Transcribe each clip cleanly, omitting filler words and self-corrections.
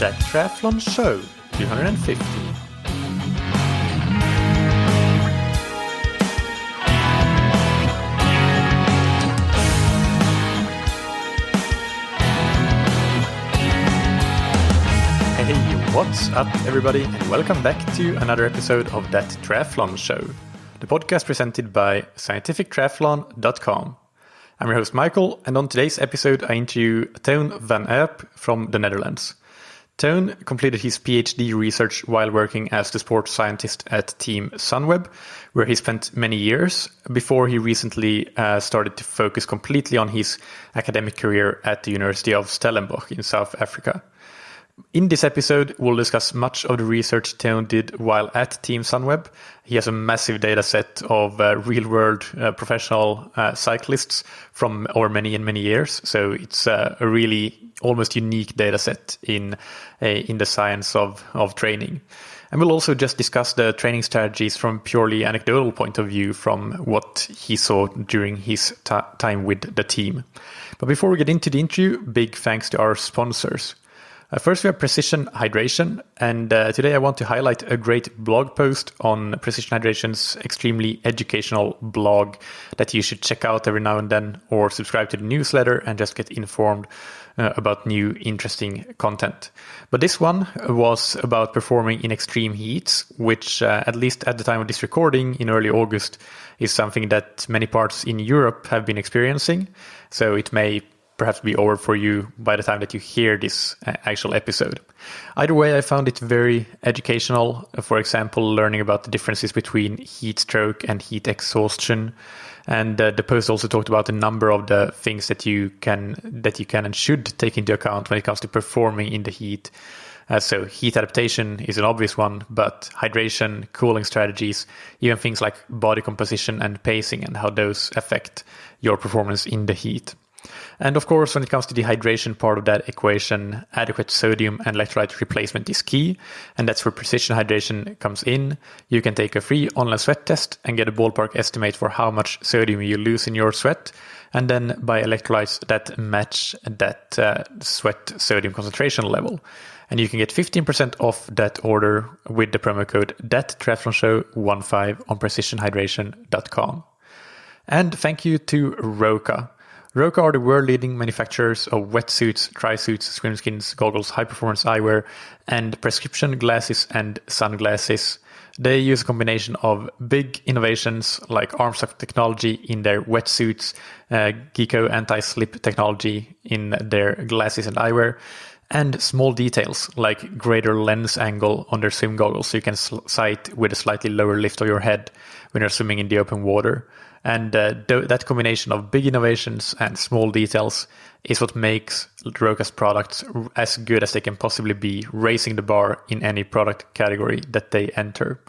That Triathlon Show 250. Hey, what's up everybody, and welcome back to another episode of That Triathlon Show, the podcast presented by scientifictriathlon.com. I'm your host Michael, and on today's episode I interview Teun van Erp from the Netherlands. Teun completed his PhD research while working as the sports scientist at Team Sunweb, where he spent many years before he recently started to focus completely on his academic career at the University of Stellenboch in South Africa. In this episode, we'll discuss much of the research Teun did while at Team Sunweb. He has a massive data set of real-world professional cyclists from over many years. So it's a really almost unique data set in the science of training. And we'll also just discuss the training strategies from purely anecdotal point of view from what he saw during his time with the team. But before we get into the interview, big thanks to our sponsors. First, we have Precision Hydration, and today I want to highlight a great blog post on Precision Hydration's extremely educational blog that you should check out every now and then, or subscribe to the newsletter and just get informed about new interesting content. But this one was about performing in extreme heats, which at least at the time of this recording in early August is something that many parts in Europe have been experiencing. So it may perhaps be over for you by the time that you hear this actual episode. Either way, I found it very educational. For example, learning about the differences between heat stroke and heat exhaustion. And the post also talked about a number of the things that you can and should take into account when it comes to performing in the heat. So heat adaptation is an obvious one, but hydration, cooling strategies, even things like body composition and pacing and how those affect your performance in the heat. And of course, when it comes to the hydration part of that equation, adequate sodium and electrolyte replacement is key. And that's where Precision Hydration comes in. You can take a free online sweat test and get a ballpark estimate for how much sodium you lose in your sweat. And then buy electrolytes that match that sweat sodium concentration level. And you can get 15% off that order with the promo code THATTRIATHLONSHOW15 on precisionhydration.com. And thank you to Roka. Roka are the world-leading manufacturers of wetsuits, dry-suits, swim skins, goggles, high-performance eyewear, and prescription glasses and sunglasses. They use a combination of big innovations like armstock technology in their wetsuits, Geeko anti-slip technology in their glasses and eyewear, and small details like greater lens angle on their swim goggles so you can sight with a slightly lower lift of your head when you're swimming in the open water. And that combination of big innovations and small details is what makes Roka's products as good as they can possibly be, raising the bar in any product category that they enter.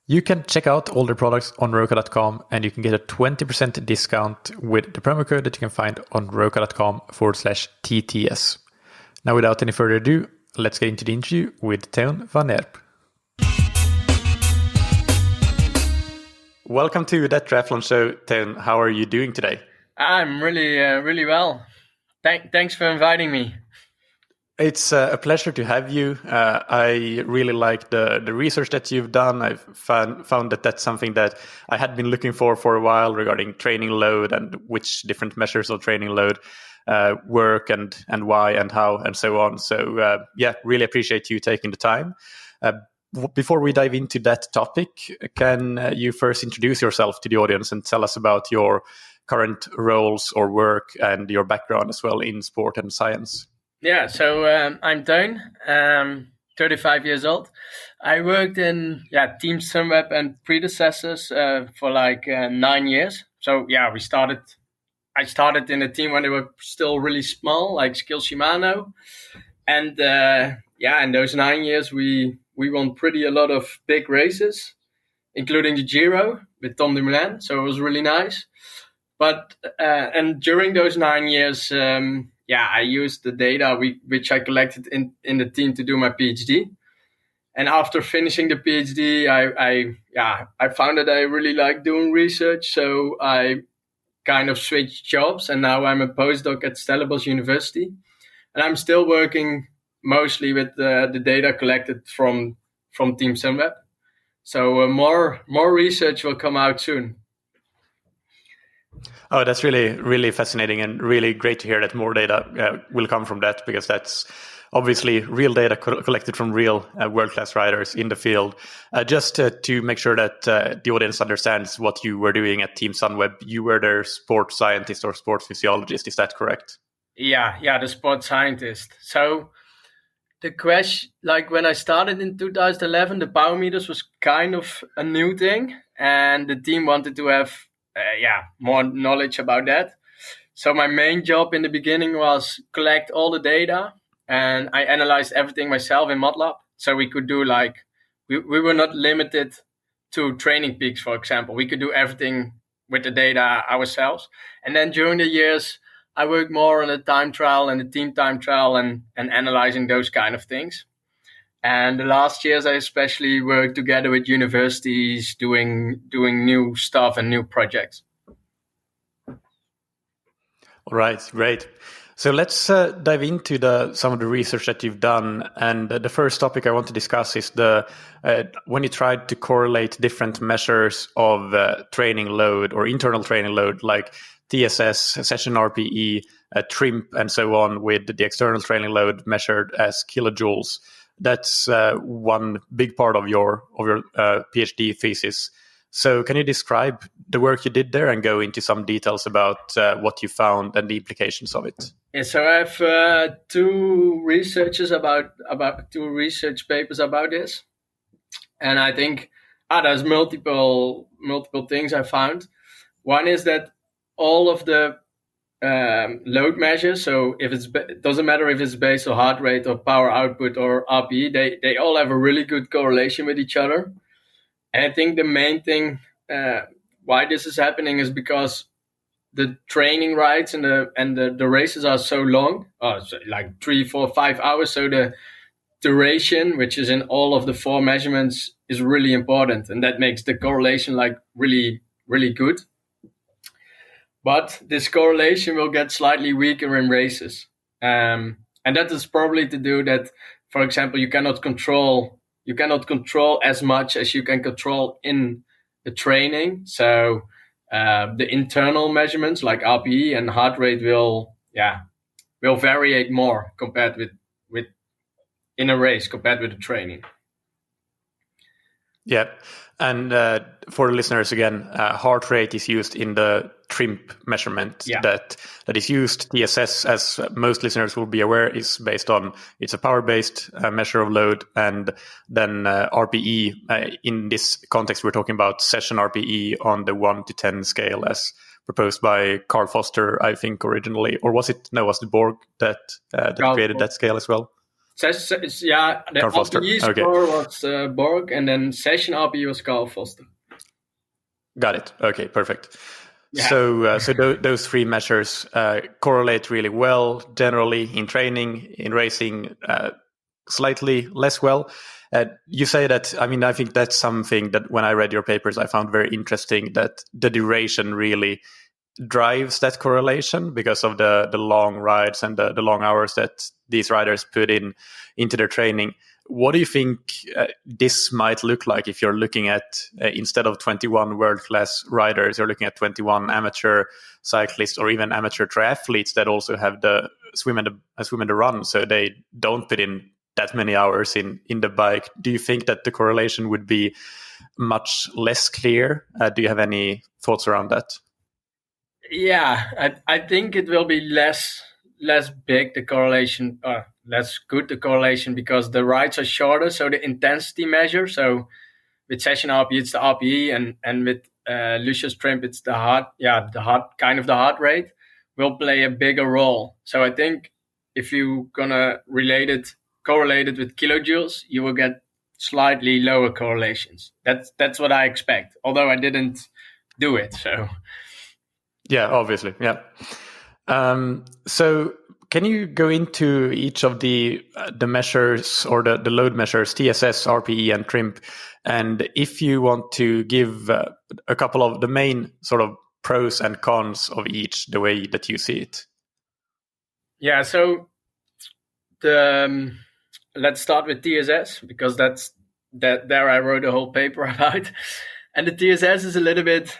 You can check out all their products on Roka.com, and you can get a 20% discount with the promo code that you can find on Roka.com/TTS. Now, without any further ado, let's get into the interview with Teun van Erp. Welcome to That Triathlon Show, Teun. How are you doing today? I'm really well. Thanks for inviting me. It's a pleasure to have you. I really like the research that you've done. I've found that that's something that I had been looking for a while regarding training load and which different measures of training load work and why and how and so on. So really appreciate you taking the time. Before we dive into that topic, can you first introduce yourself to the audience and tell us about your current roles or work and your background as well in sport and science? Yeah, so I'm Teun, 35 years old. I worked in Team Sunweb and predecessors for 9 years. So I started in a team when they were still really small, like Skill Shimano. And in those 9 years we won a lot of big races, including the Giro with Tom Dumoulin. So it was really nice. But and during those 9 years, I used the data which I collected in the team to do my PhD. And after finishing the PhD, I found that I really like doing research. So I kind of switched jobs, and now I'm a postdoc at Stellenbosch University. And I'm still working mostly with the data collected from Team Sunweb. So more research will come out soon. Oh, that's really, really fascinating and really great to hear that more data will come from that, because that's obviously real data collected from real world-class riders in the field. Just to make sure that the audience understands what you were doing at Team Sunweb, you were their sports scientist or sports physiologist, is that correct? Yeah, the sports scientist. So the question, like when I started in 2011, the power meters was kind of a new thing, and the team wanted to have more knowledge about that. So my main job in the beginning was collect all the data, and I analyzed everything myself in MATLAB. So we could do we were not limited to training peaks, for example. We could do everything with the data ourselves. And then during the years, I worked more on the time trial and the team time trial and analyzing those kind of things. And the last years, I especially worked together with universities doing new stuff and new projects. All right, great. So let's dive into some of the research that you've done. And the first topic I want to discuss is when you tried to correlate different measures of training load or internal training load, like TSS, session-RPE, TRIMP, and so on, with the external training load measured as kilojoules. That's one big part of your PhD thesis. So can you describe the work you did there and go into some details about what you found and the implications of it? Yeah, so I have two research papers about this, and I think there's multiple things I found. One is that all of the load measures, so if it doesn't matter if it's based on heart rate or power output or RPE, they all have a really good correlation with each other. And I think the main thing why this is happening is because the training rides and the races are so long, so like 3, 4, 5 hours. So the duration, which is in all of the 4 measurements, is really important, and that makes the correlation really, really good. But this correlation will get slightly weaker in races, and that is probably to do that. For example, you cannot control as much as you can control in the training. So the internal measurements like RPE and heart rate will variate more compared with in a race compared with the training. Yeah, and for the listeners again, heart rate is used in the TRIMP measurement that is used. TSS, as most listeners will be aware, is based on, it's a power-based measure of load, and then RPE, in this context we're talking about session-RPE on the 1 to 10 scale as proposed by Carl Foster, I think originally, or was it the Borg that created that scale as well? The RPE score was Borg, and then session RPE was Carl Foster. Got it. Okay, perfect. Yeah. So those 3 measures correlate really well generally in training, in racing, slightly less well. You say that, I think that's something that when I read your papers, I found very interesting, that the duration really drives that correlation because of the long rides and the long hours that these riders put into their training. What do you think this might look like if you're looking at, instead of 21 world-class riders, you're looking at 21 amateur cyclists or even amateur triathletes that also have the swim and the run, so they don't put in that many hours in the bike? Do you think that the correlation would be much less clear? Do you have any thoughts around that? Yeah, I think it will be less big, the correlation, less good, the correlation, because the rides are shorter, so the intensity measure, so with session RPE it's the RPE, and with Lucia's TRIMP it's the heart rate will play a bigger role. So I think if you're gonna correlate it with kilojoules, you will get slightly lower correlations. That's what I expect, although I didn't do it, so. Yeah, obviously. Yeah. So can you go into each of the measures or the load measures, TSS, RPE, and TRIMP? And if you want to give a couple of the main sort of pros and cons of each, the way that you see it. Yeah, so the let's start with TSS, because there I wrote a whole paper about. And the TSS is a little bit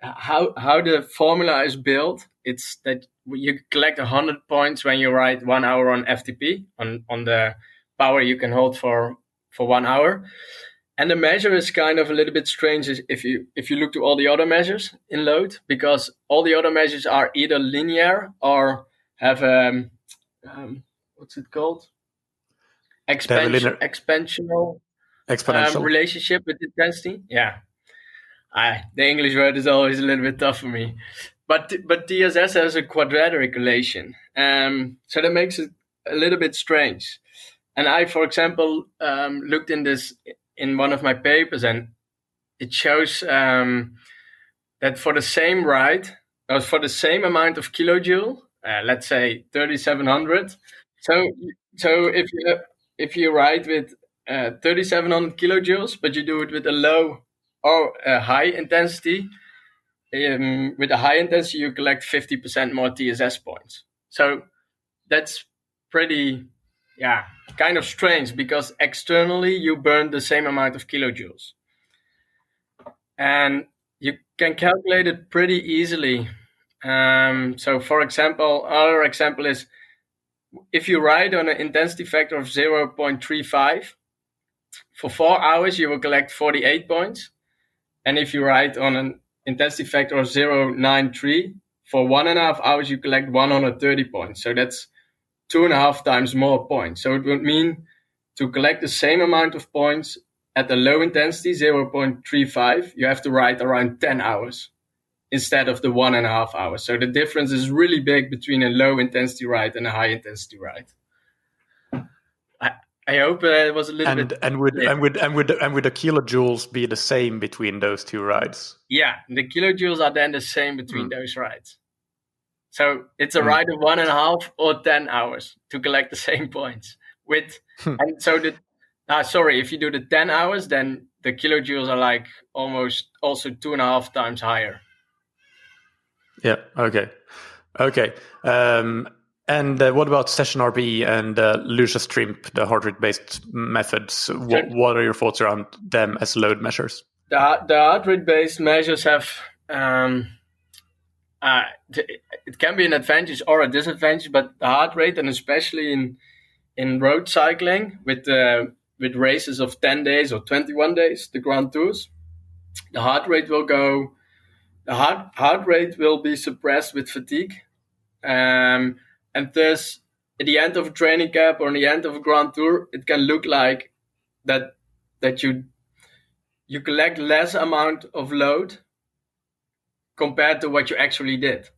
how the formula is built. It's that you collect 100 points when you ride 1 hour on FTP, on the power you can hold for 1 hour. And the measure is kind of a little bit strange if you look to all the other measures in load, because all the other measures are either linear or have what's it called? Exponential relationship with intensity. Yeah. The English word is always a little bit tough for me. But TSS has a quadratic relation. So that makes it a little bit strange. And I, for example, looked in one of my papers, and it shows that for the same ride, or for the same amount of kilojoule, let's say 3,700. So if you ride with 3,700 kilojoules, but you do it with a low or a high intensity, with a high intensity you collect 50% more TSS points. So that's pretty, kind of strange, because externally you burn the same amount of kilojoules. And you can calculate it pretty easily. So for example, another example is, if you ride on an intensity factor of 0.35, for 4 hours you will collect 48 points. And if you ride on an intensity factor of 0.93, for 1.5 hours you collect 130 points. So that's 2.5 times more points. So it would mean to collect the same amount of points at the low intensity, 0.35, you have to ride around 10 hours instead of the 1.5 hours. So the difference is really big between a low intensity ride and a high intensity ride. I hope it was a little bit. And would the kilojoules be the same between those two rides? Yeah, the kilojoules are then the same between those rides. So it's a ride of 1.5 or 10 hours to collect the same points. And so if you do the 10 hours, then the kilojoules are like almost also 2.5 times higher. Yeah. Okay. And what about session-RPE and Lucia's TRIMP, the heart rate-based methods? What are your thoughts around them as load measures? The heart rate-based measures have it can be an advantage or a disadvantage, but the heart rate, and especially in road cycling with races of 10 days or 21 days, the Grand Tours, the heart rate will go. The heart rate will be suppressed with fatigue, and thus at the end of a training camp or at the end of a Grand Tour, it can look like that you collect less amount of load compared to what you actually did.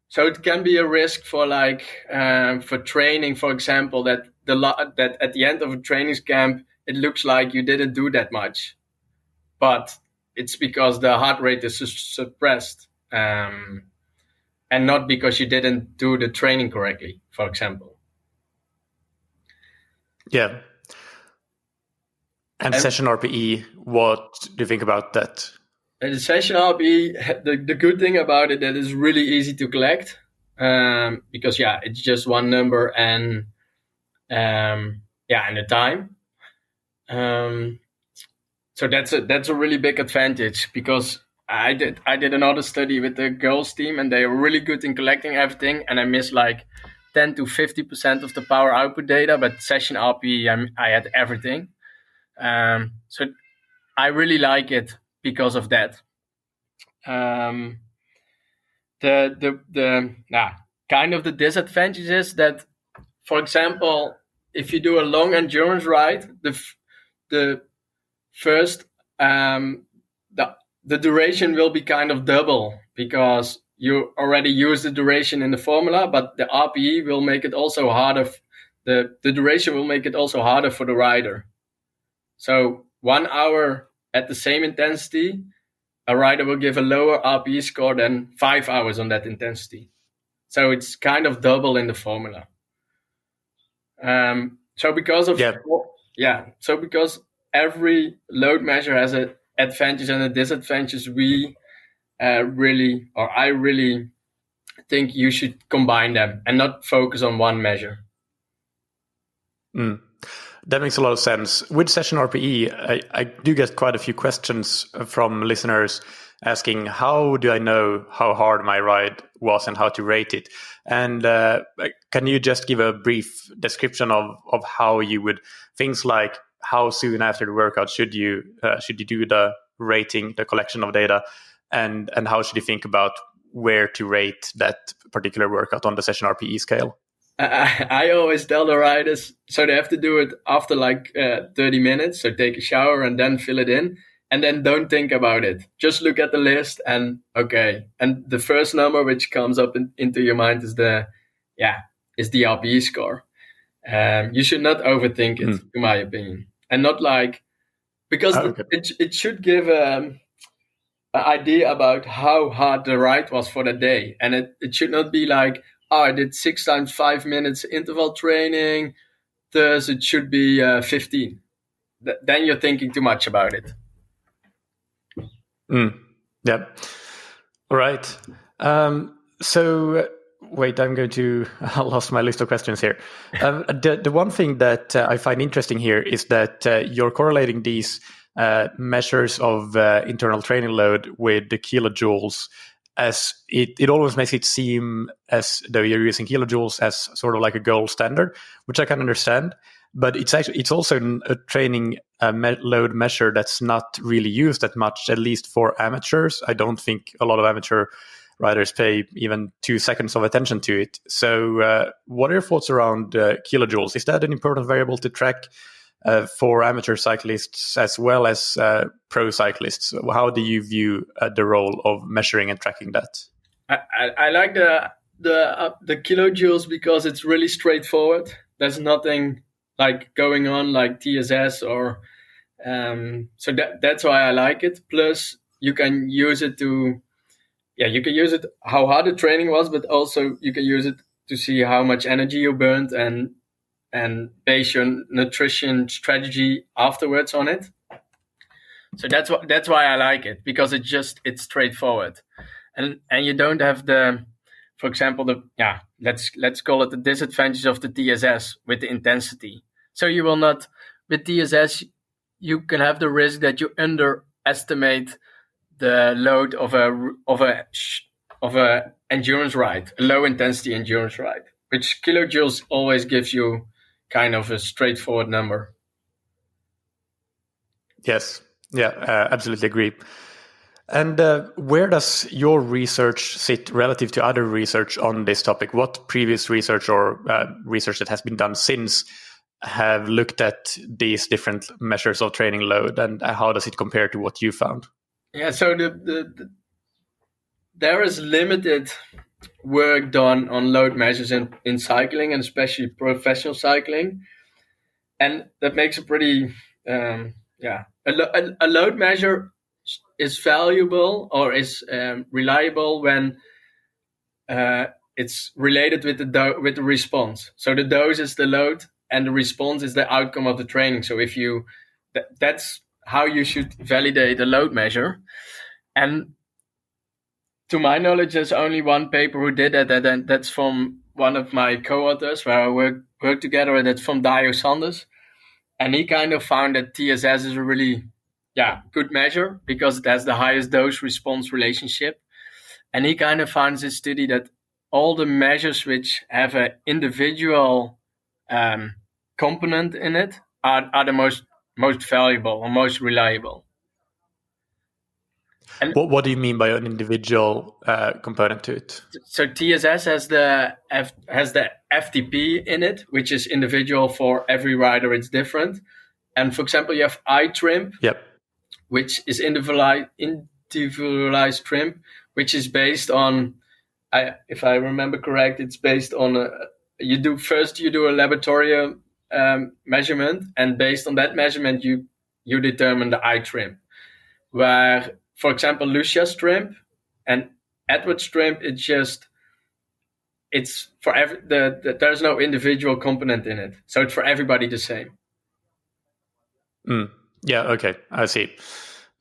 So it can be a risk for for training, for example, that at the end of a training camp it looks like you didn't do that much, but it's because the heart rate is suppressed, and not because you didn't do the training correctly, for example. Yeah. And session-RPE, what do you think about that? The session-RPE, the good thing about it, that it's really easy to collect, because it's just one number and the time. So that's a really big advantage, because I did another study with the girls team, and they were really good in collecting everything, and I missed like 10 to 50% of the power output data, but session-RPE, I had everything. So I really like it because of that. The kind of the disadvantage is that, for example, if you do a long endurance ride, the first the duration will be kind of double, because you already use the duration in the formula, but the RPE will make it also harder. The duration will make it also harder for the rider. So 1 hour at the same intensity, a rider will give a lower RPE score than 5 hours on that intensity. So it's kind of double in the formula. So because every load measure has an advantage and a disadvantage, I really think you should combine them and not focus on one measure. Mm. That makes a lot of sense. With session-RPE, I do get quite a few questions from listeners asking, how do I know how hard my ride was and how to rate it? And can you just give a brief description of how you would, things like how soon after the workout should you do the rating, the collection of data, and how should you think about where to rate that particular workout on the session-RPE scale? I always tell the riders, so they have to do it after 30 minutes. So take a shower and then fill it in, and then don't think about it. Just look at the list and okay. And the first number which comes up into your mind is the RPE score. You should not overthink it, in my opinion, and not because it should give an idea about how hard the ride was for the day, and it should not be like, I did 6 times 5 minutes interval training, thus it should be 15. Then you're thinking too much about it. Yeah. All right. So, wait, I lost my list of questions here. The one thing that I find interesting here is that you're correlating these measures of internal training load with the kilojoules, as it always makes it seem as though you're using kilojoules as sort of like a gold standard, which I can understand. But it's also a training load measure that's not really used that much, at least for amateurs. I don't think a lot of amateur riders pay even 2 seconds of attention to it. So what are your thoughts around kilojoules? Is that an important variable to track for amateur cyclists as well as pro cyclists? How do you view the role of measuring and tracking that? I like the kilojoules because it's really straightforward. There's nothing like going on like TSS or so that's why I like it. Plus you can use it how hard the training was, but also you can use it to see how much energy you burned and base your nutrition strategy afterwards on it. So that's why I like it, because it's straightforward, and you don't have for example, let's call it the disadvantage of the TSS with the intensity. So you will not, with TSS, you can have the risk that you underestimate the load of a endurance ride, a low intensity endurance ride, which kilojoules always gives you kind of a straightforward number. Yes. Yeah, absolutely agree. And where does your research sit relative to other research on this topic? What previous research or research that has been done since have looked at these different measures of training load, and how does it compare to what you found? Yeah, so there is limited work done on load measures in cycling, and especially professional cycling, and that makes it pretty a load measure is valuable or is reliable when it's related with the response. So the dose is the load and the response is the outcome of the training. So if that's how you should validate a load measure. And to my knowledge, there's only one paper who did that, and that's from one of my co-authors where I work together, and that's from Dio Sanders. And he kind of found that TSS is a really good measure because it has the highest dose response relationship. And he kind of found in his study that all the measures which have an individual component in it are the most valuable or most reliable. And what do you mean by an individual component to it? So TSS has the FTP in it, which is individual for every rider. It's different. And for example, you have TRIMP, which is individualized TRIMP, which is based on, if I remember correct, it's based on you do a laboratory measurement, and based on that measurement, you determine the TRIMP. Where, for example, Lucia's TRIMP and Edward's TRIMP, it's for there's no individual component in it, so it's for everybody the same. Yeah. Okay, I see.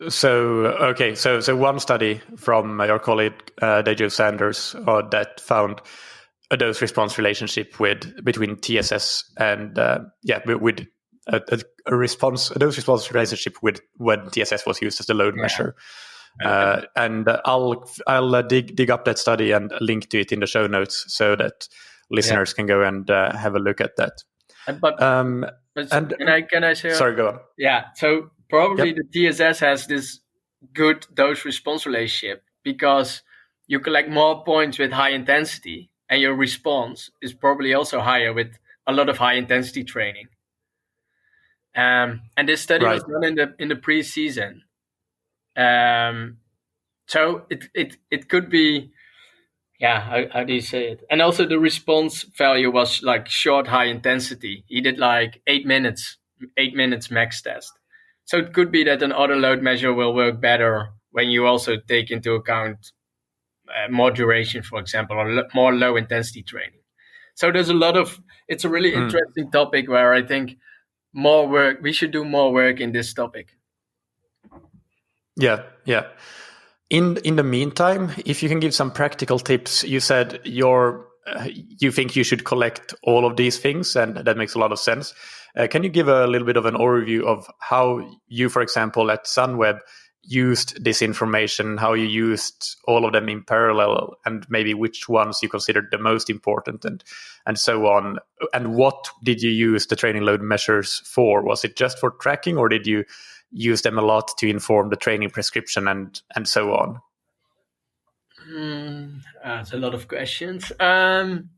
So one study from your colleague Dejo Sanders that found a dose response relationship between TSS and with a dose response relationship with when TSS was used as the load measure. And I'll dig up that study and link to it in the show notes so that listeners can go and have a look at that. Can I say? Sorry, go on. Yeah, so probably the TSS has this good dose response relationship because you collect more points with high intensity, and your response is probably also higher with a lot of high intensity training. And this study was done in the pre-season. So it could be, how do you say it? And also the response value was like short high intensity. He did like 8 minutes max test. So it could be that an auto load measure will work better when you also take into account more duration, for example, or more low intensity training. So there's it's a really interesting topic where I think we should do more work in this topic. Yeah. In the meantime, if you can give some practical tips, you said you think you should collect all of these things, and that makes a lot of sense. Can you give a little bit of an overview of how you, for example, at Sunweb, used this information, how you used all of them in parallel, and maybe which ones you considered the most important, and so on? And what did you use the training load measures for? Was it just for tracking, or did you use them a lot to inform the training prescription and so on? That's a lot of questions.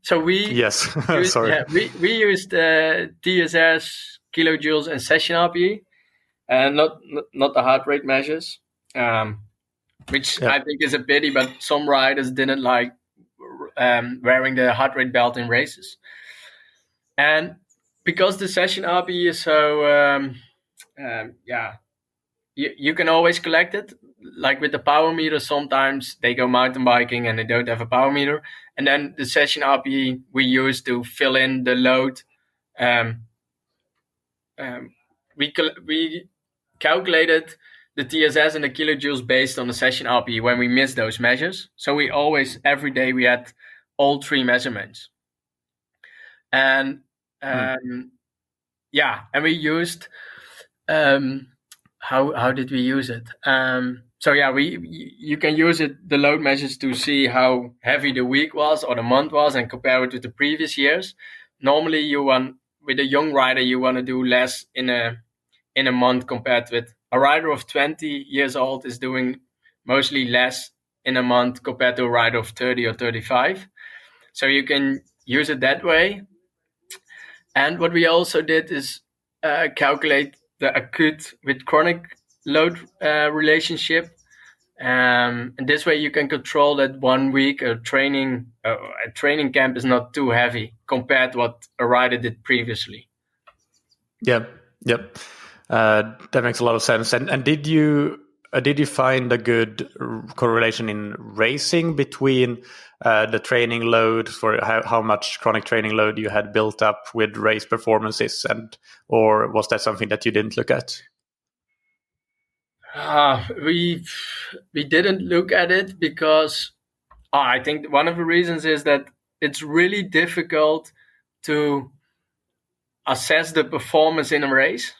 So we used TSS, kilojoules, and session-RPE, and not the heart rate measures, which I think is a pity. But some riders didn't like wearing the heart rate belt in races, and because the session-RPE is so you can always collect it. Like with the power meter, sometimes they go mountain biking and they don't have a power meter. And then the session-RPE we use to fill in the load. We calculated the TSS and the kilojoules based on the session-RPE when we missed those measures. So we always, every day, we had all 3 measurements. And and we used... How did we use it? You can use the load measures to see how heavy the week was or the month was and compare it to the previous years. Normally, with a young rider, you want to do less in a month compared with a rider of 20 years old is doing mostly less in a month compared to a rider of 30 or 35. So you can use it that way. And what we also did is calculate the acute with chronic load relationship, and this way you can control that 1 week a training camp is not too heavy compared to what a rider did previously. Yep. That makes a lot of sense. And did you find a good correlation in racing between the training load for how much chronic training load you had built up with race performances, or was that something that you didn't look at? We didn't look at it because I think one of the reasons is that it's really difficult to assess the performance in a race.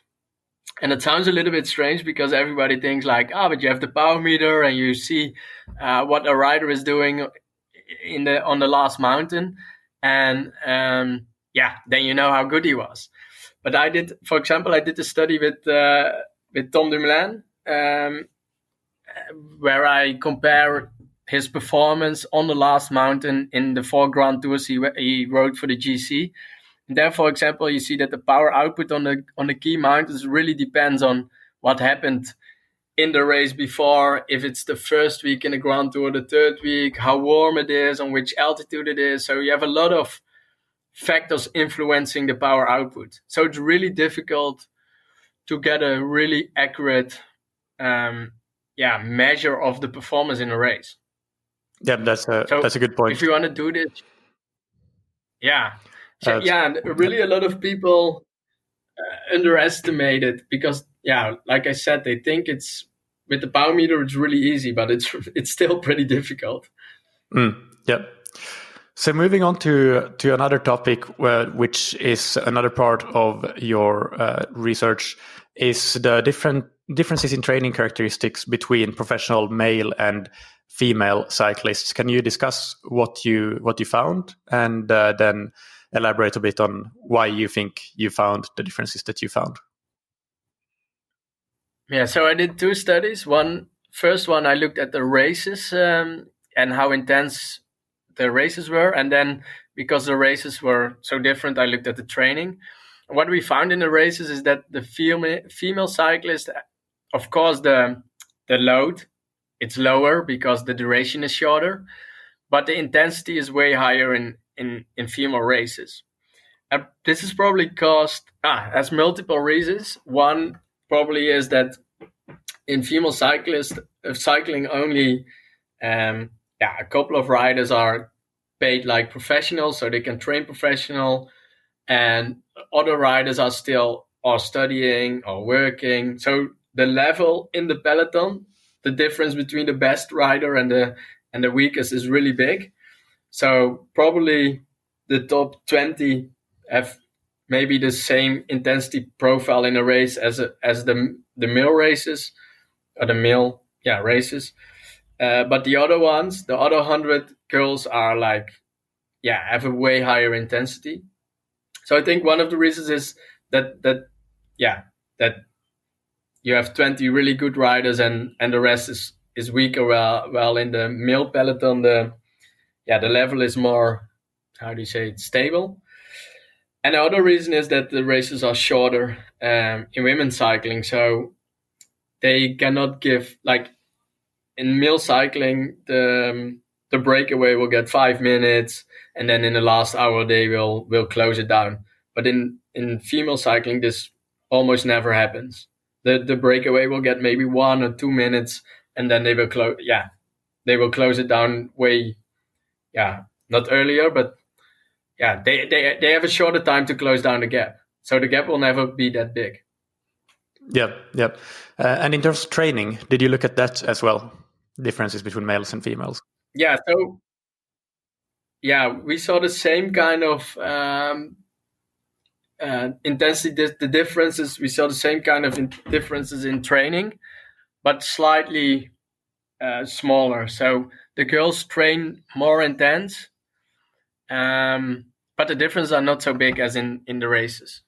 And it sounds a little bit strange because everybody thinks like, but you have the power meter and you see what a rider is doing on the last mountain, and then you know how good he was. But I did a study with Tom Dumoulin, where I compare his performance on the last mountain in the 4 Grand Tours he rode for the GC. And there, for example, you see that the power output on the key mountains really depends on what happened in the race before, if it's the first week in the Grand Tour, the 3rd week, how warm it is, on which altitude it is. So you have a lot of factors influencing the power output. So it's really difficult to get a really accurate measure of the performance in a race. Yeah, that's a good point. If you want to do this, really a lot of people underestimate it because, like I said, they think it's with the power meter it's really easy, but it's still pretty difficult. Yep. So moving on to another topic, which is another part of your research, is the differences in training characteristics between professional male and female cyclists. Can you discuss what you found, and then elaborate a bit on why you think you found the differences that you found? Yeah, so I did 2 studies. First one, I looked at the races and how intense the races were, and then because the races were so different, I looked at the training. What we found in the races is that the female cyclist, of course, the load, it's lower because the duration is shorter, but the intensity is way higher in female races. And this is probably caused as multiple reasons. One probably is that in female cyclists, cycling only, a couple of riders are paid like professionals, so they can train professional, and other riders are still studying or working. So the level in the peloton, the difference between the best rider and the weakest is really big. So probably the top 20 have maybe the same intensity profile in a race as the male races, or the male races. But the other ones, the other 100 girls are have a way higher intensity. So I think one of the reasons is that you have 20 really good riders and the rest is weaker. Well, in the male peloton, the level is more, how do you say it, stable. And the other reason is that the races are shorter in women's cycling, so they cannot give, like in male cycling, the breakaway will get 5 minutes, and then in the last hour they will close it down. But in female cycling, this almost never happens. The breakaway will get maybe 1 or 2 minutes, and then they will close it down way, not earlier, but they have a shorter time to close down the gap. So the gap will never be that big. Yeah. And in terms of training, did you look at that as well? Differences between males and females? Yeah, so we saw the same kind of intensity, the differences. We saw the same kind of differences in training, but slightly smaller. So the girls train more intense, but the differences are not so big as in the races.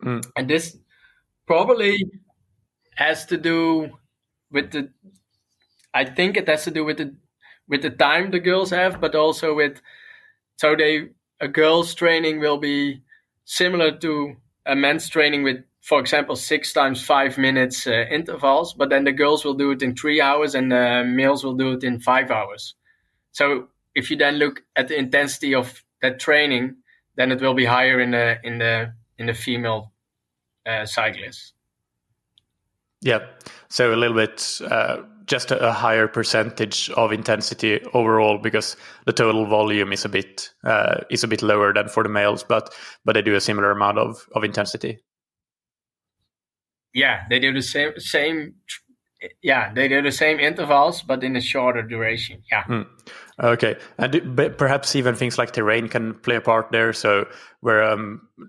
And this probably has to do with I think it has to do with the time the girls have, but also a girl's training will be similar to a men's training with, for example, 6 times 5 minutes intervals, but then the girls will do it in 3 hours and the males will do it in 5 hours. So if you then look at the intensity of that training, then it will be higher in the female cyclists. Yeah, so a little bit just a higher percentage of intensity overall, because the total volume is a bit lower than for the males, but they do a similar amount of intensity. Yeah, they do the same. Yeah, they do the same intervals, but in a shorter duration. Yeah. Okay, and perhaps even things like terrain can play a part there. So where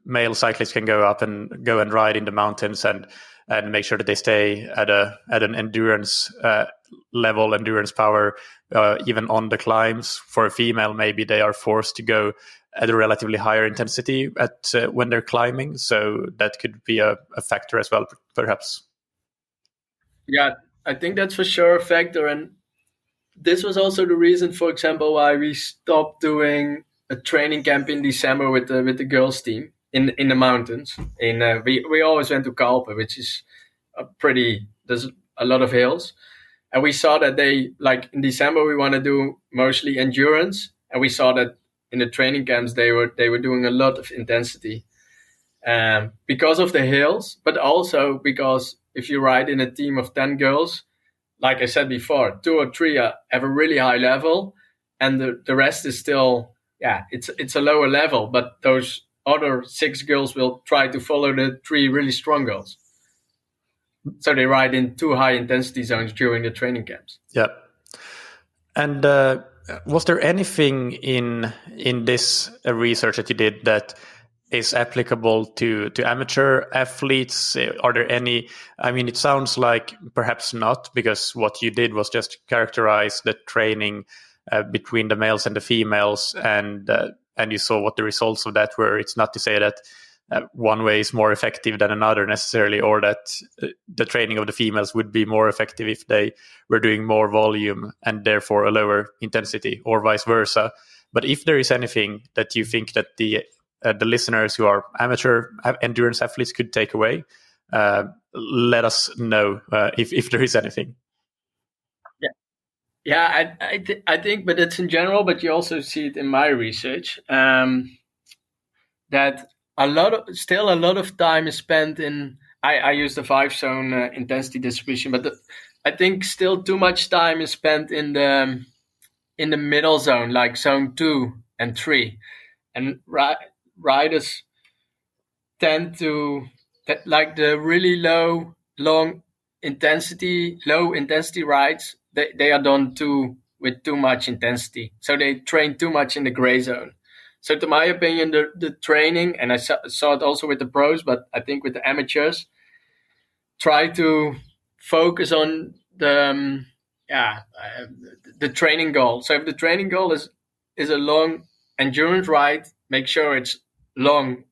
male cyclists can go and ride in the mountains and make sure that they stay at an endurance level, endurance power, even on the climbs. For a female, maybe they are forced to go at a relatively higher intensity when they're climbing. So that could be a factor as well, perhaps. Yeah, I think that's for sure a factor. And this was also the reason, for example, why we stopped doing a training camp in December with the girls team in the mountains. We always went to Kalpe, which is there's a lot of hills. And we saw that in December, we want to do mostly endurance. And we saw that in the training camps, they were doing a lot of intensity because of the hills, but also because if you ride in a team of 10 girls, like I said before, 2 or 3 have a really high level, and the rest is still, it's a lower level, but those other 6 girls will try to follow the 3 really strong girls. So they ride in 2 high intensity zones during the training camps. Yeah. And was there anything in this research that you did that is applicable to amateur athletes? Are there any? I mean, it sounds like perhaps not, because what you did was just characterize the training between the males and the females, and you saw what the results of that were. It's not to say that one way is more effective than another necessarily, or that the training of the females would be more effective if they were doing more volume and therefore a lower intensity, or vice versa. But if there is anything that you think that the listeners who are amateur endurance athletes could take away, let us know if there is anything. Yeah, I think, but it's in general. But you also see it in my research that a lot of time is spent in. I use the 5-zone intensity distribution, but I think still too much time is spent in the middle zone, like zone 2 and 3, and riders tend to like the really low intensity rides. They are done with too much intensity, so they train too much in the gray zone. So, to my opinion, the training, and I saw it also with the pros, but I think with the amateurs, try to focus on the training goal. So, if the training goal is a long endurance ride, make sure it's long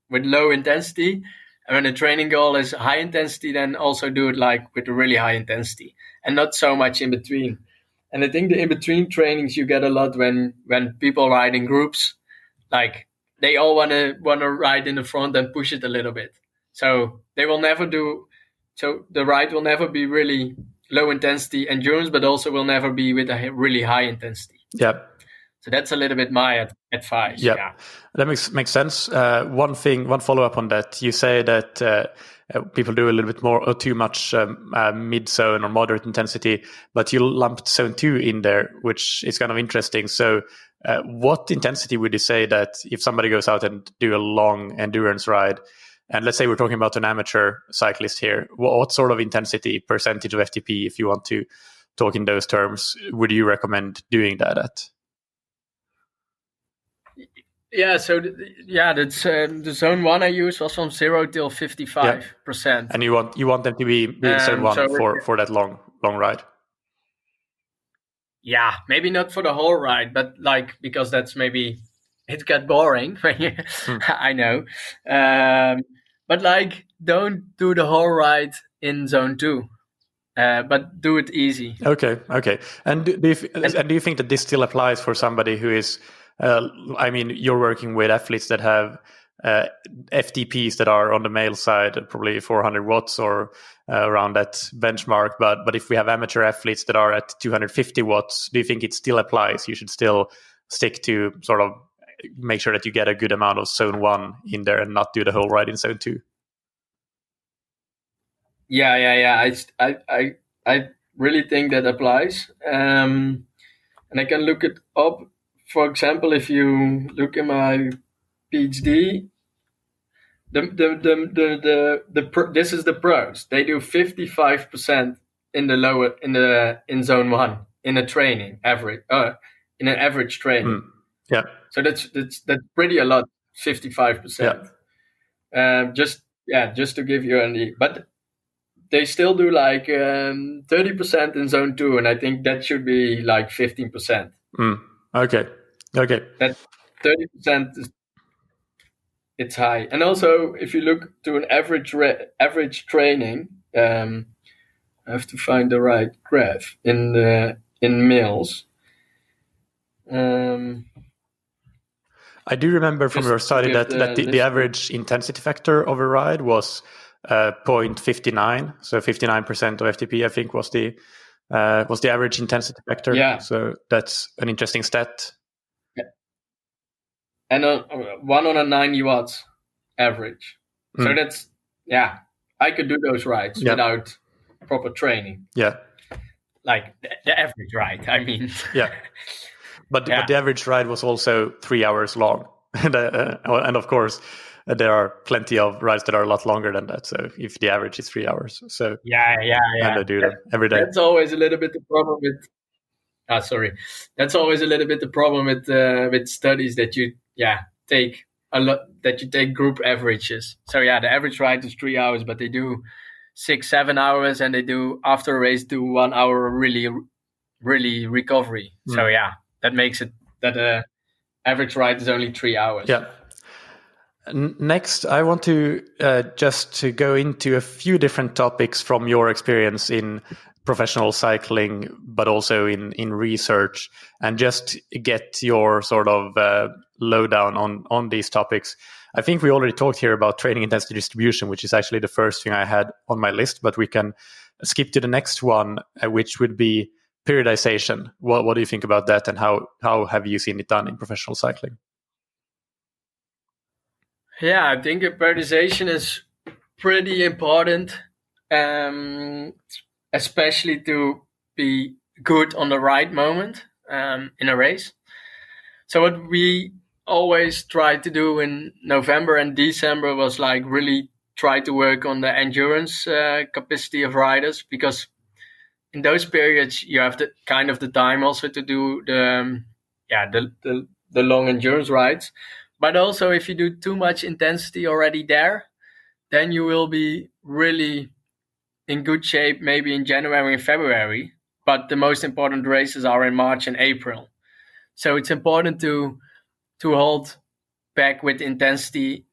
with low intensity. And when the training goal is high intensity, then also do it like with a really high intensity, and not so much in between. And I think the in-between trainings you get a lot when people ride in groups. Like they all want to ride in the front and push it a little bit. So they will never do. So the ride will never be really low intensity endurance, but also will never be with a really high intensity. Yeah. So that's a little bit my advice. Yeah. That makes sense. One follow up on that. You say that people do a little bit more or too much mid zone or moderate intensity, but you lumped zone 2 in there, which is kind of interesting. So what intensity would you say that if somebody goes out and do a long endurance ride, and let's say we're talking about an amateur cyclist here, what sort of intensity percentage of FTP, if you want to talk in those terms, would you recommend doing that at? Yeah, so that's the zone 1 I used was from 0 till 55%. And you want them to be in zone 1 for that long ride. Yeah, maybe not for the whole ride, but like because that's maybe it got boring. I know, but like don't do the whole ride in zone 2, but do it easy. Okay. And do you think that this still applies for somebody who is? I mean, you're working with athletes that have FTPs that are on the male side, probably 400 watts or around that benchmark. But if we have amateur athletes that are at 250 watts, do you think it still applies? You should still stick to sort of make sure that you get a good amount of zone 1 in there and not do the whole ride in zone 2. Yeah. I really think that applies. And I can look it up. For example, if you look in my PhD, this is the pros. They do 55% in zone 1 in a training average in an average training. Yeah. So that's pretty a lot, 55%. Yeah. Just to give you an, but they still do like 30% in zone 2, and I think that should be like 15%. Okay. That 30% it's high. And also, if you look to an average training, I have to find the right graph in males. I do remember from your study that the average intensity factor of a ride was 0.59, so 59% of FTP, I think, was the average intensity factor. Yeah. So that's an interesting stat. And 190 watts average. So that's, I could do those rides without proper training. Yeah. Like the average ride, I mean. Yeah. But the average ride was also 3 hours long. And of course, there are plenty of rides that are a lot longer than that. So if the average is 3 hours. So yeah. And I do that every day. That's always a little bit the problem with. sorry. That's always a little bit the problem with studies, that you take a lot, that you take group averages. So the average ride is 3 hours, but they do 6-7 hours, and they do after a race do 1 hour really recovery. So that makes it that average ride is only 3 hours. Yeah. Next, I want to just to go into a few different topics from your experience in professional cycling, but also in research, and just get your sort of lowdown on these topics. I think we already talked here about training intensity distribution, which is actually the first thing I had on my list, but we can skip to the next one, which would be periodization. What do you think about that, and how have you seen it done in professional cycling? Yeah, I think periodization is pretty important, especially to be good on the right moment in a race. So what we always tried to do in November and December was like really try to work on the endurance capacity of riders, because in those periods you have the kind of the time also to do the long endurance rides. But also, if you do too much intensity already there, then you will be really in good shape maybe in January and February. But the most important races are in March and April. So it's important to hold back with intensity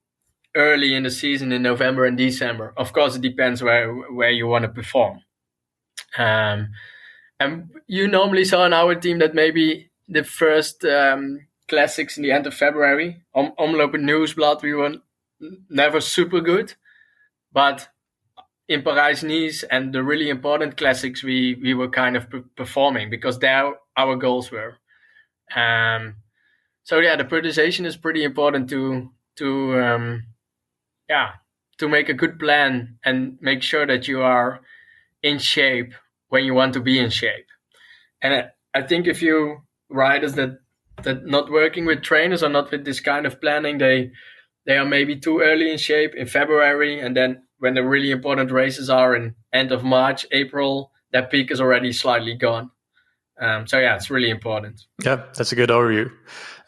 early in the season in November and December. Of course, it depends where you want to perform. And you normally saw in our team that maybe the first classics in the end of February, Omloop and Nieuwsblad, we were never super good, but in Parijs-Nice and the really important classics, we were kind of performing, because there our goals were. So the periodization is pretty important to make a good plan and make sure that you are in shape when you want to be in shape. And I think if you riders that not working with trainers or not with this kind of planning, they are maybe too early in shape in February, and then when the really important races are in end of March, April, that peak is already slightly gone. So it's really important. Yeah, that's a good overview.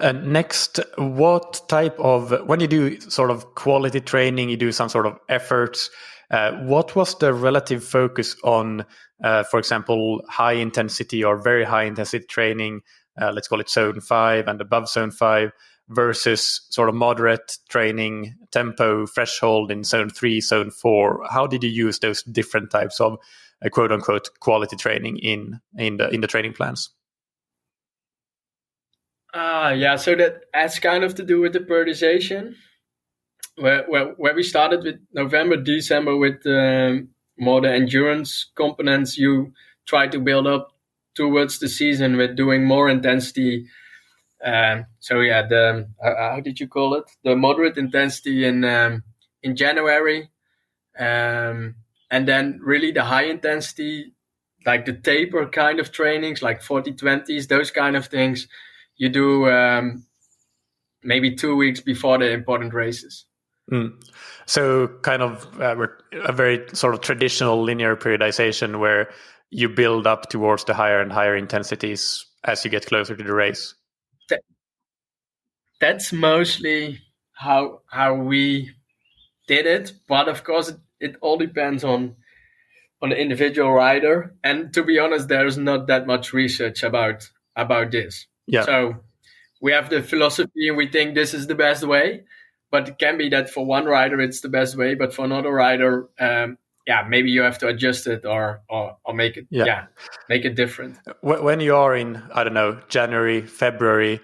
Next, what type of, when you do sort of quality training, you do some sort of efforts, what was the relative focus on, for example, high intensity or very high intensity training, let's call it zone 5 and above zone 5, versus sort of moderate training, tempo, threshold in zone 3, zone 4? How did you use those different types of quote unquote quality training in the training plans? So that has kind of to do with the periodization, where we started with November, December with more the endurance components. You try to build up towards the season with doing more intensity. How did you call it? The moderate intensity in January, and then really the high intensity, like the taper kind of trainings, like 40-20s, those kind of things, you do maybe 2 weeks before the important races. So kind of a very sort of traditional linear periodization where you build up towards the higher and higher intensities as you get closer to the race. That's mostly how we did it, but of course it all depends on the individual rider. And to be honest, there's not that much research about this. Yeah. So we have the philosophy and we think this is the best way, but it can be that for one rider it's the best way, but for another rider, maybe you have to adjust it or make it make it different. When you are in, I don't know, January, February,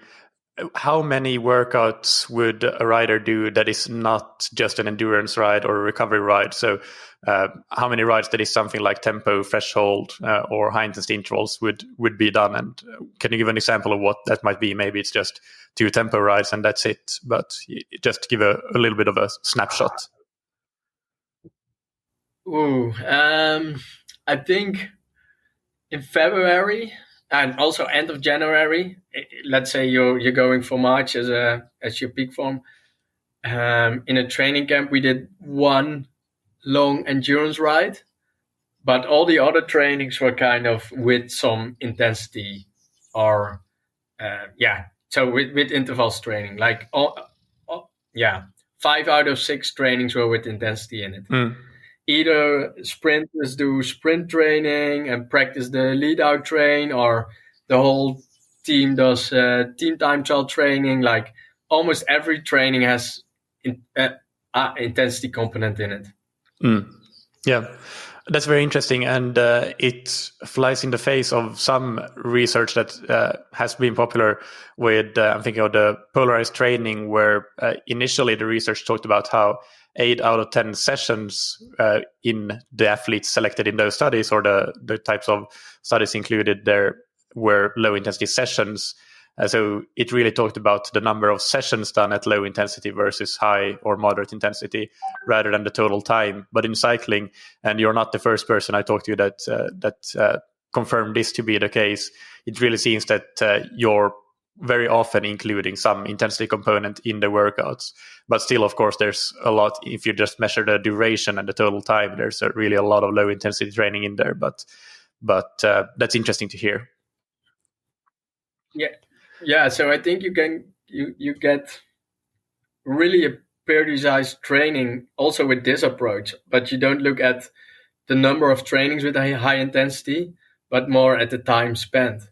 how many workouts would a rider do that is not just an endurance ride or a recovery ride? So how many rides that is something like tempo, threshold, or high intensity intervals would be done? And can you give an example of what that might be? Maybe it's just 2 tempo rides and that's it, but just give a little bit of a snapshot. I think in February and also end of January, let's say you're going for March as your peak form. In a training camp, we did 1 long endurance ride, but all the other trainings were kind of with some intensity or so with intervals training, like 5 out of 6 trainings were with intensity in it. Either sprinters do sprint training and practice the lead out train, or the whole team does team time trial training. Like almost every training has intensity component in it. Yeah, that's very interesting, and it flies in the face of some research that has been popular with, I'm thinking of the polarized training, where initially the research talked about how 8 out of 10 sessions in the athletes selected in those studies, or the types of studies included there, were low intensity sessions. So it really talked about the number of sessions done at low intensity versus high or moderate intensity, rather than the total time. But in cycling, and you're not the first person I talked to that confirmed this to be the case, it really seems that you're very often including some intensity component in the workouts. But still, of course, there's a lot. If you just measure the duration and the total time, there's really a lot of low intensity training in there. But that's interesting to hear. Yeah. So I think you get really a periodized training also with this approach, but you don't look at the number of trainings with a high intensity, but more at the time spent.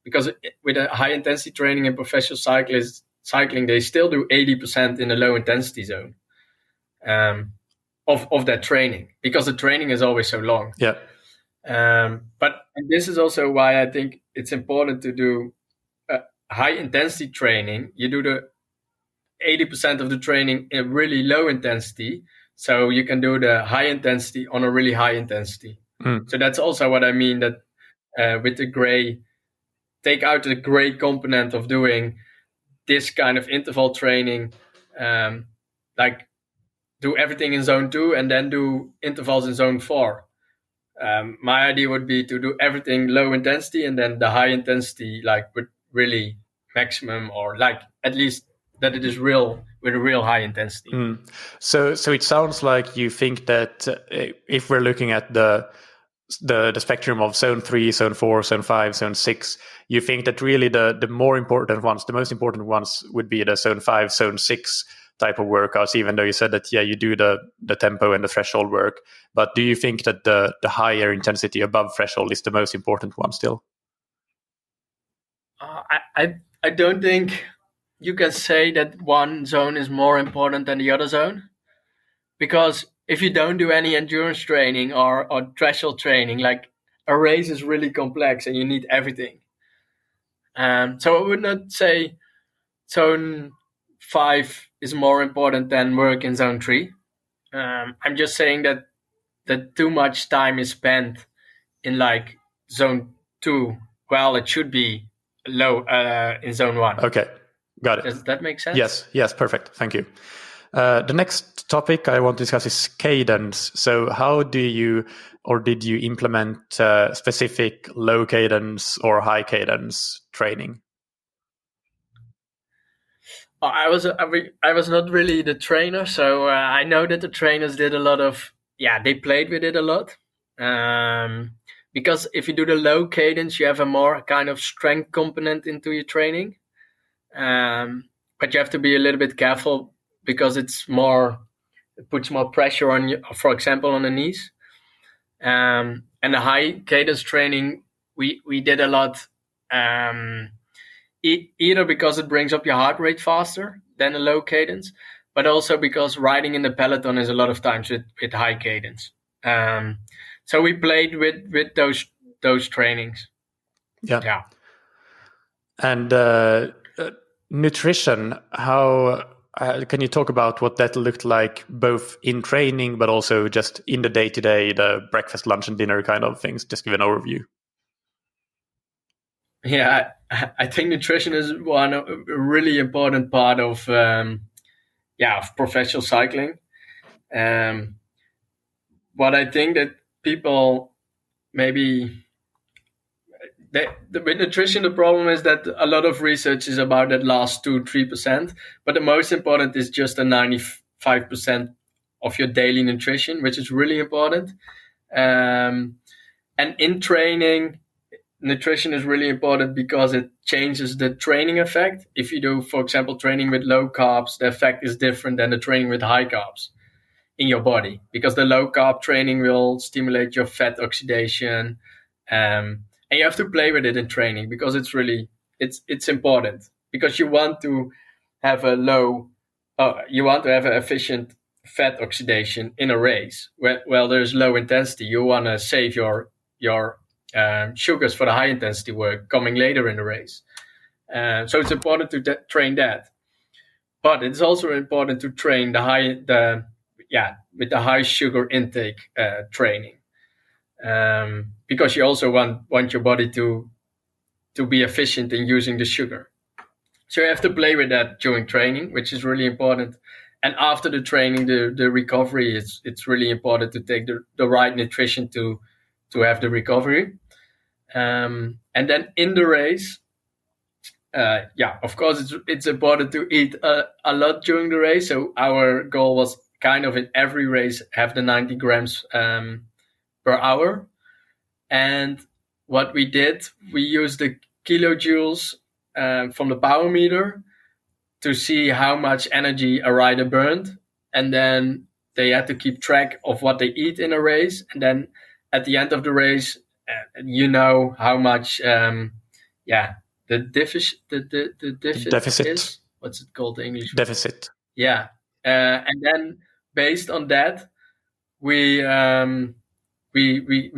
Because with a high intensity training in professional cycling, they still do 80% in the low intensity zone of that training, because the training is always so long. Yeah. But this is also why I think it's important to do high intensity training. You do the 80% of the training in really low intensity, so you can do the high intensity on a really high intensity. So that's also what I mean, that with the gray, take out the gray component of doing this kind of interval training, like do everything in zone 2 and then do intervals in zone 4. My idea would be to do everything low intensity, and then the high intensity, like with really maximum, or like at least that it is real, with a real high intensity. So it sounds like you think that if we're looking at the spectrum of zone 3, zone 4, zone 5, zone 6, you think that really the more important ones, the most important ones, would be the zone 5, zone 6 type of workouts, even though you said that, you do the tempo and the threshold work. But do you think that the higher intensity above threshold is the most important one still? I don't think you can say that one zone is more important than the other zone, because if you don't do any endurance training or threshold training, like a race is really complex and you need everything. So I would not say zone 5 is more important than work in zone 3. I'm just saying that too much time is spent in like zone 2. Well, it should be low in zone 1. Okay, got it. Does that make sense? Yes, perfect. Thank you. The next topic I want to discuss is cadence. So how do you, or did you implement specific low cadence or high cadence training? I was not really the trainer, so I know that the trainers did a lot of, they played with it a lot. Because if you do the low cadence, you have a more kind of strength component into your training. But you have to be a little bit careful, because it puts more pressure on you, for example, on the knees. And the high cadence training, we did a lot, either because it brings up your heart rate faster than a low cadence, but also because riding in the peloton is a lot of times with high cadence. So we played with those trainings. Yeah. And nutrition, how can you talk about what that looked like, both in training but also just in the day-to-day, the breakfast, lunch, and dinner kind of things? Just give an overview. Yeah, I think nutrition is a really important part of of professional cycling. What I think that people maybe with nutrition, the problem is that a lot of research is about that last 2-3%, but the most important is just the 95% of your daily nutrition, which is really important. And in training, nutrition is really important because it changes the training effect. If you do, for example, training with low carbs, the effect is different than the training with high carbs in your body, because the low carb training will stimulate your fat oxidation, and you have to play with it in training because it's important, because you want to have an efficient fat oxidation in a race. Well, there's low intensity. You want to save your sugars for the high intensity work coming later in the race. So it's important to train that, but it's also important to train with the high sugar intake training, because you also want your body to be efficient in using the sugar. So you have to play with that during training, which is really important. And after the training, the recovery, it's really important to take the right nutrition to have the recovery. And then in the race, of course, it's important to eat a lot during the race. So our goal was kind of in every race have the 90 grams per hour. And what we did, we used the kilojoules from the power meter to see how much energy a rider burned. And then they had to keep track of what they eat in a race. And then at the end of the race, how much, the deficit is. What's it called in English? Deficit. Yeah. And then based on that, we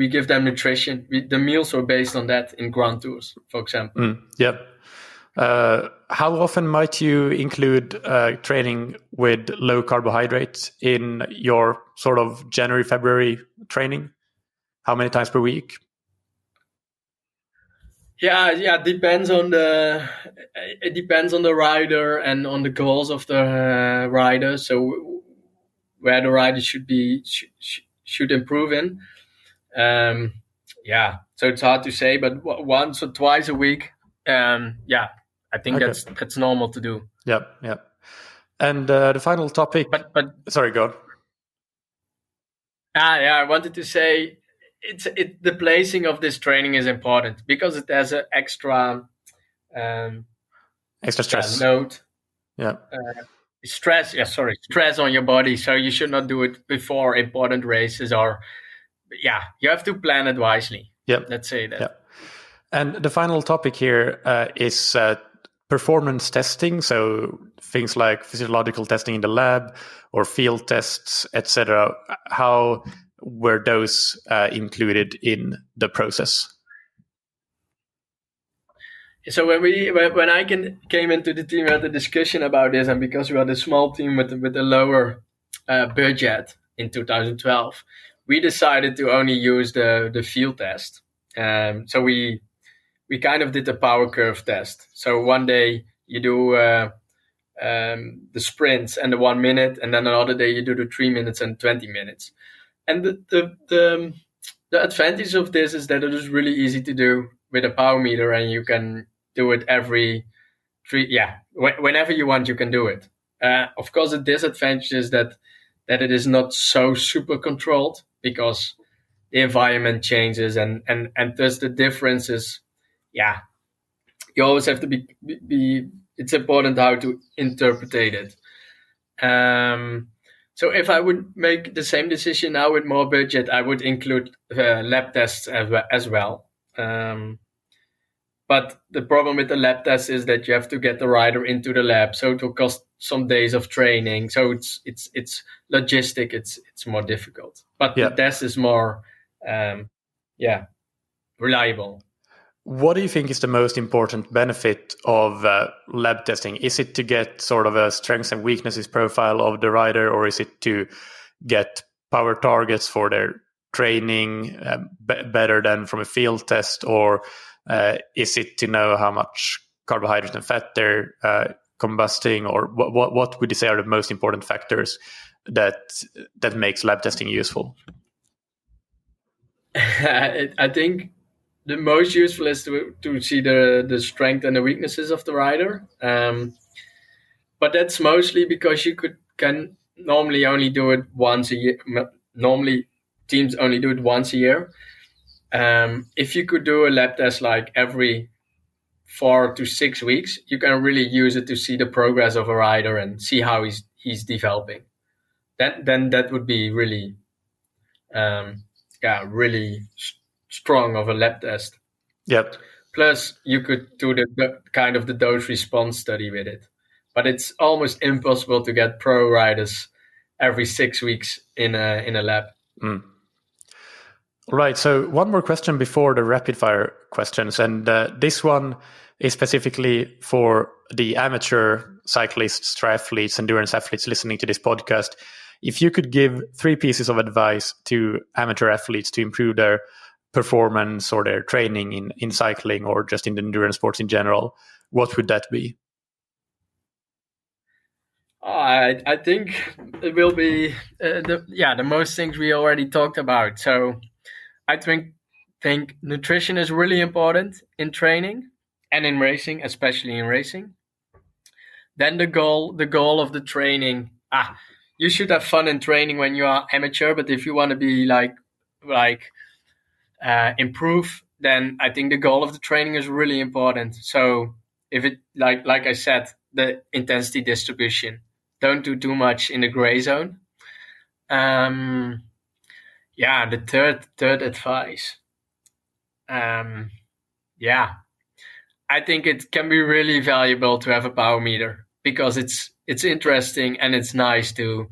give them nutrition. The meals were based on that in Grand Tours, for example. Yep. How often might you include training with low carbohydrates in your sort of January, February training? How many times per week? Yeah. It depends on the rider and on the goals of the rider. So where the rider should improve in. So it's hard to say, but once or twice a week. I think that's normal to do. Yep. And the final topic. But sorry, go on. I wanted to say the placing of this training is important because it has an extra stress load. Yeah. Stress on your body. So you should not do it before important races, or you have to plan it wisely. Yep. Let's say that. Yep. And the final topic here is performance testing. So things like physiological testing in the lab or field tests, etc. How were those included in the process? So when I came into the team, we had a discussion about this, and because we had a small team with a lower budget in 2012, we decided to only use the field test. So we kind of did the power curve test. So one day you do the sprints and the 1 minute, and then another day you do the 3 minutes and 20 minutes. And the advantage of this is that it is really easy to do with a power meter, and you can do it whenever you want, you can do it. Of course, the disadvantage is that it is not so super controlled because the environment changes, and thus the difference is, you always have to be it's important how to interpret it. So if I would make the same decision now with more budget, I would include lab tests as well. But the problem with the lab test is that you have to get the rider into the lab, so it will cost some days of training. So it's logistic. It's more difficult. But the test is more, reliable. What do you think is the most important benefit of lab testing? Is it to get sort of a strengths and weaknesses profile of the rider, or is it to get power targets for their training better than from a field test, or is it to know how much carbohydrates and fat they're combusting, or what would you say are the most important factors that makes lab testing useful? I think the most useful is to see the strength and the weaknesses of the rider. But that's mostly because you can normally only do it once a year. Normally, teams only do it once a year. if you could do a lab test like every 4 to 6 weeks, you can really use it to see the progress of a rider and see how he's developing. Then that would be really, really strong of a lab test. Yep. Plus, you could do the kind of the dose response study with it, but it's almost impossible to get pro riders every 6 weeks in a lab. Mm. Right. So one more question before the rapid fire questions, and this one is specifically for the amateur cyclists, triathletes, endurance athletes listening to this podcast. If you could give 3 pieces of advice to amateur athletes to improve their performance or their training in cycling or just in the endurance sports in general, what would that be? I think it will be the most things we already talked about. So I think nutrition is really important in training and in racing, especially in racing. Then the goal of the training. You should have fun in training when you are amateur, but if you want to be improve, then I think the goal of the training is really important. So if it like I said, the intensity distribution, don't do too much in the gray zone. The third advice. I think it can be really valuable to have a power meter because it's interesting and it's nice to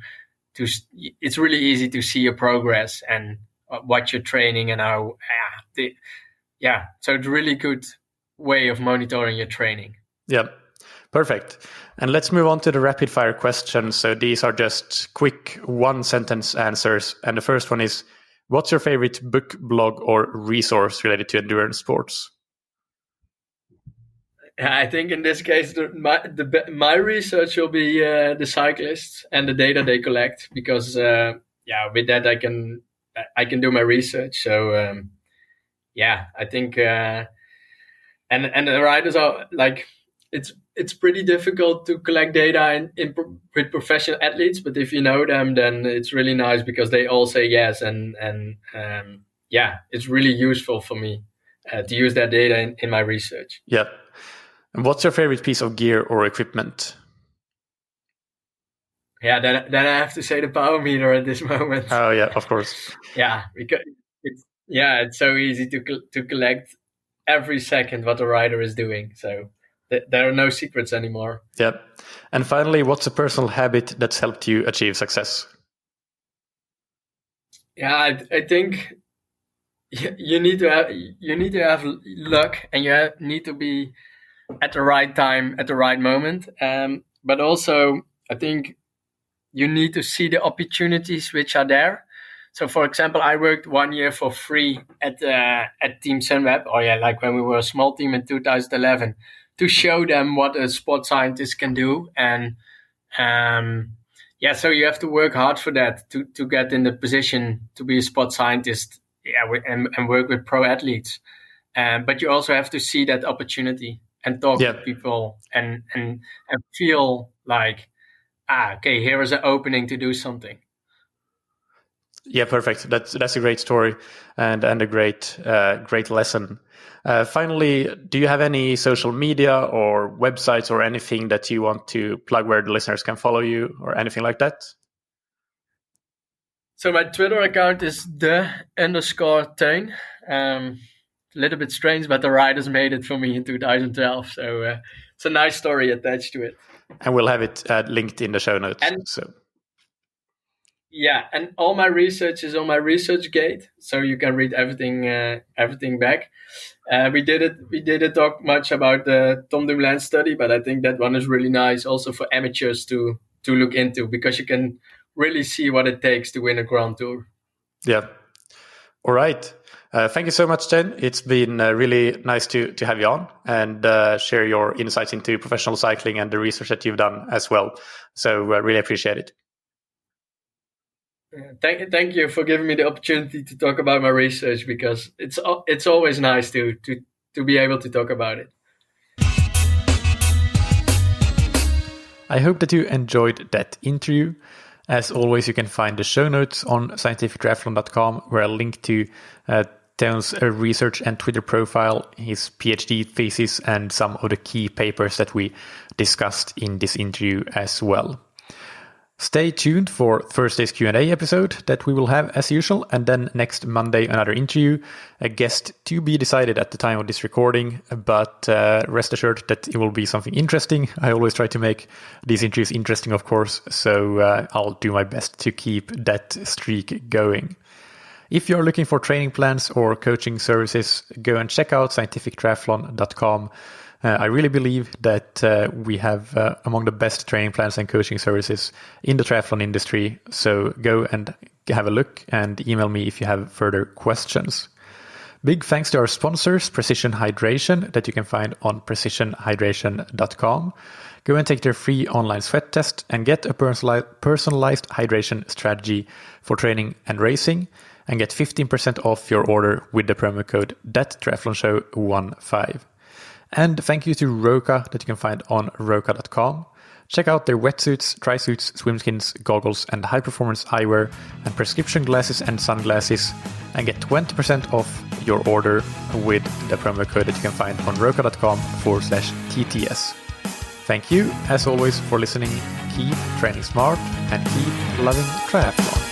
it's really easy to see your progress and what you're training and how so it's a really good way of monitoring your training. Yeah, perfect. And let's move on to the rapid fire questions. So these are just quick 1-sentence answers. And the first one is, what's your favorite book, blog, or resource related to endurance sports? I think in this case, my research will be the cyclists and the data they collect, because with that I can do my research. So I think and the riders are like, it's pretty difficult to collect data with professional athletes, but if you know them, then it's really nice because they all say yes, and it's really useful for me to use that data in my research. Yeah. And what's your favorite piece of gear or equipment? Yeah, then I have to say the power meter at this moment. Oh yeah, of course. Yeah, because it's so easy to collect every second what the rider is doing. So there are no secrets anymore. Yeah. And finally, what's a personal habit that's helped you achieve success? Yeah, I think you need to have luck, and you need to be at the right time, at the right moment. But also, I think you need to see the opportunities which are there. So, for example, I worked 1 year for free at Team Sunweb. Like when we were a small team in 2011, to show them what a sport scientist can do. And so you have to work hard for that to get in the position to be a sport scientist. And work with pro athletes. But you also have to see that opportunity and talk to people and feel like, here is an opening to do something. Yeah, perfect. That's a great story and a great lesson. Finally, do you have any social media or websites or anything that you want to plug where the listeners can follow you or anything like that? So my Twitter account is _Teun. A little bit strange, but the riders made it for me in 2012. So it's a nice story attached to it. And we'll have it linked in the show notes. And all my research is on my ResearchGate, so you can read everything back. We didn't talk much about the Tom Dumoulin study, but I think that one is really nice also for amateurs to look into, because you can really see what it takes to win a Grand Tour. Yeah. All right. Thank you so much, Teun. It's been really nice to have you on and share your insights into professional cycling and the research that you've done as well. So really appreciate it. Thank you for giving me the opportunity to talk about my research, because it's always nice to be able to talk about it. I hope that you enjoyed that interview. As always, you can find the show notes on scientifictriathlon.com, where I'll link to Teun's research and Twitter profile, his PhD thesis, and some of the key papers that we discussed in this interview as well. Stay tuned for Thursday's Q&A episode that we will have as usual, and then next Monday another interview, a guest to be decided at the time of this recording, but rest assured that it will be something interesting. I always try to make these interviews interesting, of course, so I'll do my best to keep that streak going. If you're looking for training plans or coaching services, go and check out scientifictriathlon.com. I really believe that we have among the best training plans and coaching services in the triathlon industry. So go and have a look and email me if you have further questions. Big thanks to our sponsors, Precision Hydration, that you can find on precisionhydration.com. Go and take their free online sweat test and get a personalized hydration strategy for training and racing, and get 15% off your order with the promo code THATTriathlonshow15. And thank you to Roka that you can find on roka.com. Check out their wetsuits, tri-suits, swimskins, goggles, and high-performance eyewear and prescription glasses and sunglasses, and get 20% off your order with the promo code that you can find on roka.com/TTS. Thank you, as always, for listening. Keep training smart and keep loving triathlon.